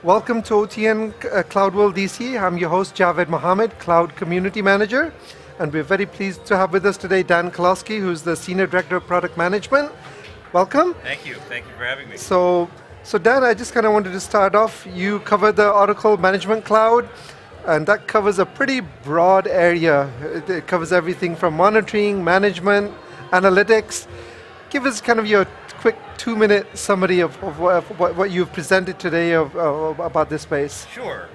Welcome to OTN CloudWorld DC. I'm your host, Javed Mohammed, Cloud Community Manager. And we're very pleased to have with us today Dan Koloski, who's the Senior Director of Product Management. Welcome. Thank you for having me. So Dan, I just kind of wanted to start off. You cover the Oracle Management Cloud, and that covers a pretty broad area. It covers everything from monitoring, management, analytics. Give us kind of your quick 2-minute summary of what you've presented today about this space. Sure.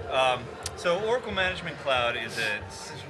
So Oracle Management Cloud is a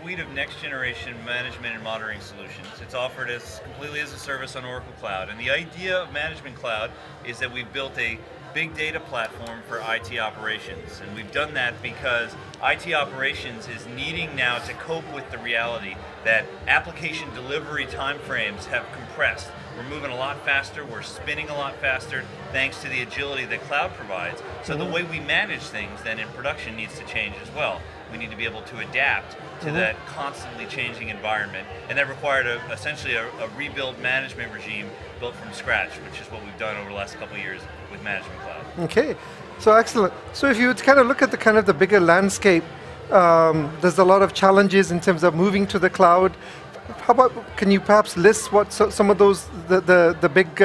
suite of next generation management and monitoring solutions. It's offered completely as a service on Oracle Cloud. And the idea of Management Cloud is that we've built a big data platform for IT operations. And we've done that because IT operations is needing now to cope with the reality that application delivery timeframes have compressed. We're moving a lot faster, we're spinning a lot faster, thanks to the agility that cloud provides. So the way we manage things then in production needs to change as well. We need to be able to adapt to that constantly changing environment, and that required essentially a rebuild management regime built from scratch, which is what we've done over the last couple of years with Management Cloud. Okay, so excellent. So if you would kind of look at the bigger landscape, there's a lot of challenges in terms of moving to the cloud. How about, can you perhaps list what some of those, the big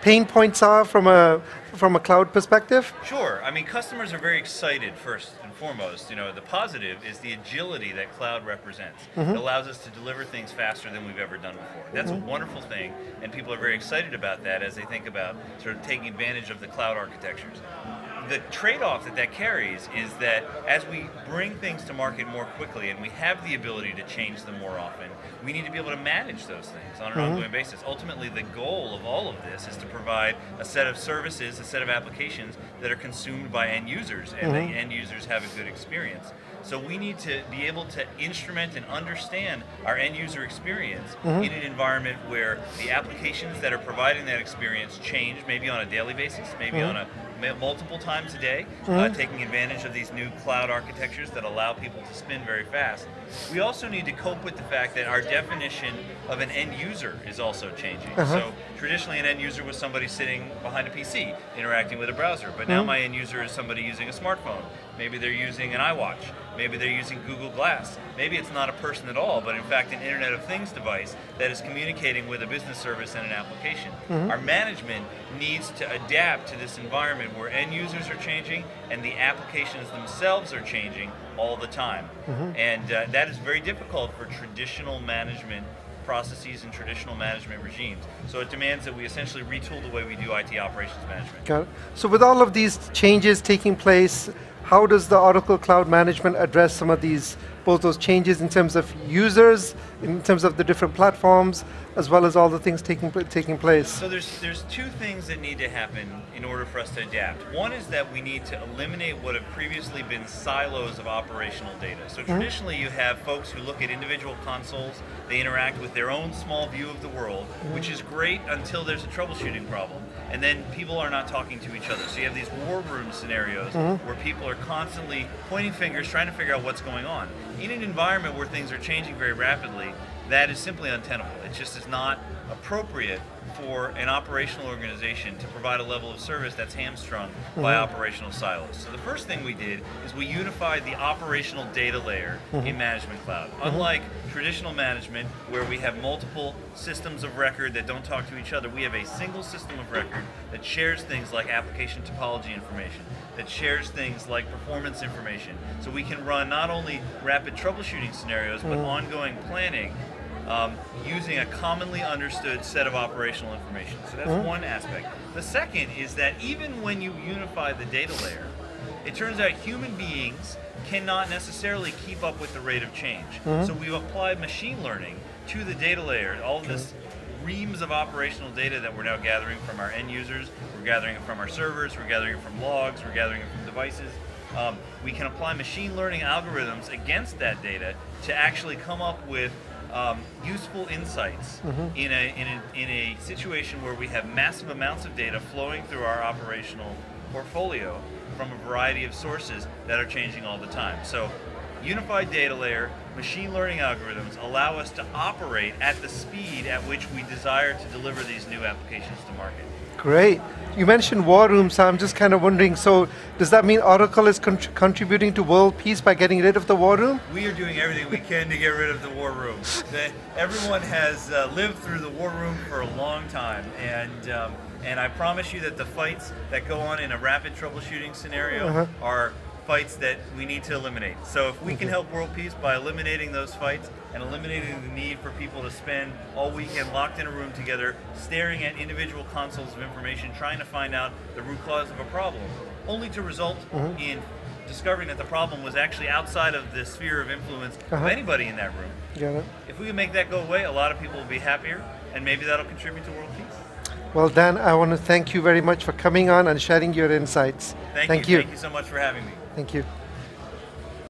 pain points are from a cloud perspective? Sure. I mean, customers are very excited first and foremost. You know, the positive is the agility that cloud represents. It allows us to deliver things faster than we've ever done before. That's a wonderful thing, and people are very excited about that as they think about sort of taking advantage of the cloud architectures. The trade-off that carries is that as we bring things to market more quickly and we have the ability to change them more often, we need to be able to manage those things on an ongoing basis. Ultimately, the goal of all of this is to provide a set of services, a set of applications that are consumed by end users, and the end users have a good experience. So we need to be able to instrument and understand our end user experience in an environment where the applications that are providing that experience change, maybe on a daily basis, maybe on a multiple times a day, taking advantage of these new cloud architectures that allow people to spin very fast. We also need to cope with the fact that our definition of an end user is also changing. So traditionally an end user was somebody sitting behind a PC interacting with a browser, but now my end user is somebody using a smartphone. Maybe they're using an iWatch, maybe they're using Google Glass, maybe it's not a person at all, but in fact an Internet of Things device that is communicating with a business service and an application. Our management needs to adapt to this environment where end users are changing and the applications themselves are changing all the time. And that is very difficult for traditional management processes and traditional management regimes. So it demands that we essentially retool the way we do IT operations management. Got it. So with all of these changes taking place, how does the Oracle Cloud Management address some of these, both those changes in terms of users, in terms of the different platforms, as well as all the things taking place? So there's two things that need to happen in order for us to adapt. One is that we need to eliminate what have previously been silos of operational data. So traditionally you have folks who look at individual consoles, they interact with their own small view of the world, which is great until there's a troubleshooting problem. And then people are not talking to each other. So you have these war room scenarios where people are constantly pointing fingers, trying to figure out what's going on. In an environment where things are changing very rapidly, that is simply untenable. It just is not appropriate for an operational organization to provide a level of service that's hamstrung by operational silos. So the first thing we did is we unified the operational data layer in Management Cloud. Unlike traditional management where we have multiple systems of record that don't talk to each other, we have a single system of record that shares things like application topology information, that shares things like performance information. So we can run not only rapid troubleshooting scenarios, but ongoing planning using a commonly understood set of operational information. So that's one aspect. The second is that even when you unify the data layer, it turns out human beings cannot necessarily keep up with the rate of change. So we've applied machine learning to the data layer, all of this reams of operational data that we're now gathering from our end users, we're gathering it from our servers, we're gathering it from logs, we're gathering it from devices. We can apply machine learning algorithms against that data to actually come up with useful insights in a situation where we have massive amounts of data flowing through our operational portfolio from a variety of sources that are changing all the time. So unified data layer, machine learning algorithms allow us to operate at the speed at which we desire to deliver these new applications to market. Great. You mentioned war rooms, so I'm just kind of wondering, so does that mean Oracle is contributing to world peace by getting rid of the war room? We are doing everything we can to get rid of the war room. Everyone has lived through the war room for a long time, and I promise you that the fights that go on in a rapid troubleshooting scenario are fights that we need to eliminate. So if we can help world peace by eliminating those fights and eliminating the need for people to spend all weekend locked in a room together, staring at individual consoles of information, trying to find out the root cause of a problem, only to result in discovering that the problem was actually outside of the sphere of influence of anybody in that room. Got it. If we can make that go away, a lot of people will be happier, and maybe that'll contribute to world peace. Well, Dan, I want to thank you very much for coming on and sharing your insights. Thank you. Thank you so much for having me. Thank you.